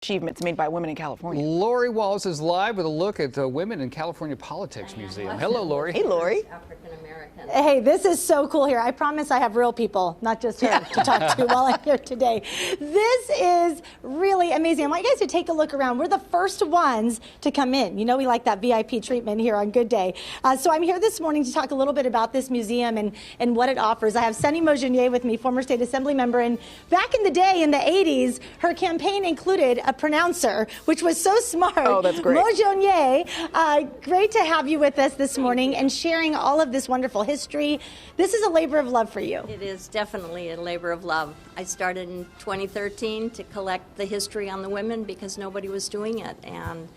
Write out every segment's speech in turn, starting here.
achievements made by women in California. Lori Wallace is live with a look at the Women in California Politics Museum. Hello, Lori. Hey, Lori. African American. Hey, this is so cool here. I promise I have real people, not just her, to talk to while I'm here today. This is really amazing. I want you guys to take a look around. We're the first ones to come in. You know, we like that VIP treatment here on Good Day. So I'm here this morning to talk a little bit about this museum and what it offers. I have Sunny Mojonier with me, former state assembly member. And back in the day, in the 80s, her campaign included a pronouncer, which was so smart. Oh, that's great. Mojonier, great to have you with us this morning and sharing all of this wonderful history. This is a labor of love for you. It is definitely a labor of love. I started in 2013 to collect the history on the women because nobody was doing it, and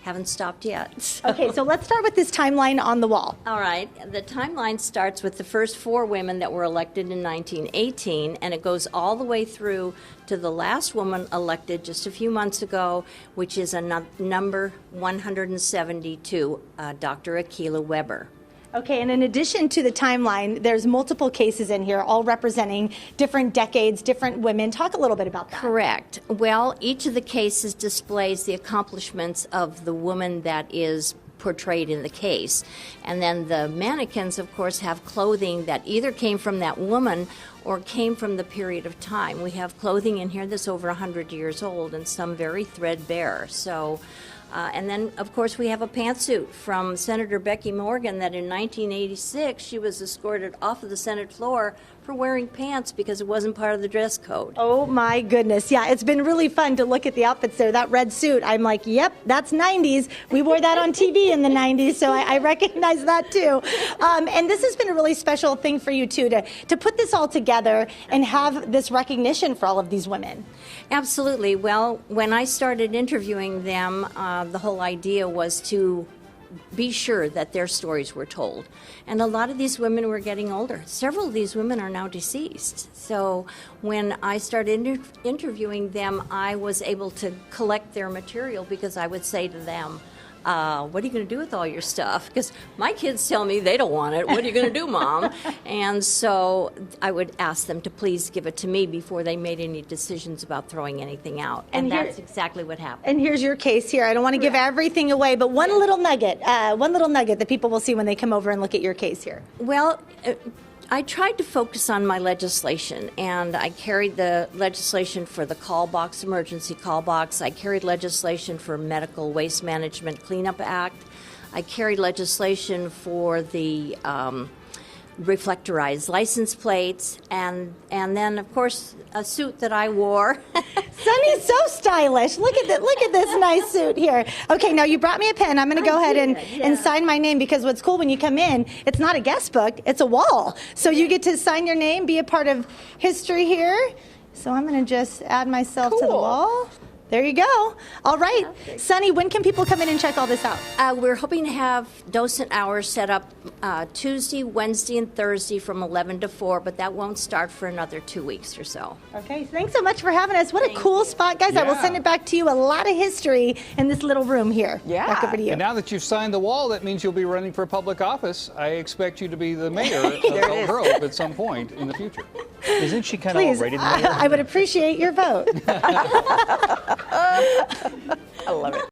haven't stopped yet. Okay, so let's start with this timeline on the wall. All right, the timeline starts with the first 4 women that were elected in 1918, and it goes all the way through to the last woman elected just a few months ago, which is a number 172, Dr. Akilah Weber. Okay, and in addition to the timeline, there's multiple cases in here, all representing different decades, different women. Talk a little bit about that. Correct. Well, each of the cases displays the accomplishments of the woman that is portrayed in the case. And then the mannequins, of course, have clothing that either came from that woman or came from the period of time. We have clothing in here that's over 100 years old and some very threadbare. So. And then, of course, we have a pantsuit from Senator Becky Morgan that in 1986 she was escorted off of the Senate floor for wearing pants because it wasn't part of the dress code. Oh my goodness. Yeah, it's been really fun to look at the outfits there. That red suit, I'm like, yep, that's 90s. We wore that on TV in the 90s, so I recognize that too. And this has been a really special thing for you too, to put this all together and have this recognition for all of these women. Absolutely. Well, when I started interviewing them, the whole idea was to be sure that their stories were told. And a lot of these women were getting older. Several of these women are now deceased. So when I started interviewing them, I was able to collect their material because I would say to them, what are you going to do with all your stuff? Because my kids tell me they don't want it. What are you going to do, Mom? And so I would ask them to please give it to me before they made any decisions about throwing anything out. And that's exactly what happened. And here's your case here. I don't want to give everything away, but one little nugget that people will see when they come over and look at your case here. Well, I tried to focus on my legislation, and I carried the legislation for the call box, emergency call box. I carried legislation for Medical Waste Management Cleanup Act. I carried legislation for the reflectorized license plates, and then, of course, a suit that I wore. Sunny's so stylish. Look at this nice suit here. Okay, now you brought me a pen. I'm going to go ahead and sign my name, because what's cool when you come in, it's not a guest book, it's a wall. So you get to sign your name, be a part of history here. So I'm going to just add myself to the wall. There you go. All right. Sunny, when can people come in and check all this out? We're hoping to have docent hours set up Tuesday, Wednesday, and Thursday from 11 to 4, but that won't start for another 2 weeks or so. Okay. Thanks so much for having us. What a cool spot, guys. I will send it back to you. A lot of history in this little room here. Yeah. Back over to you. And now that you've signed the wall, that means you'll be running for public office. I expect you to be the mayor of Elk Grove at some point in the future. Isn't she kind of Please, already? I would appreciate your vote. I love it.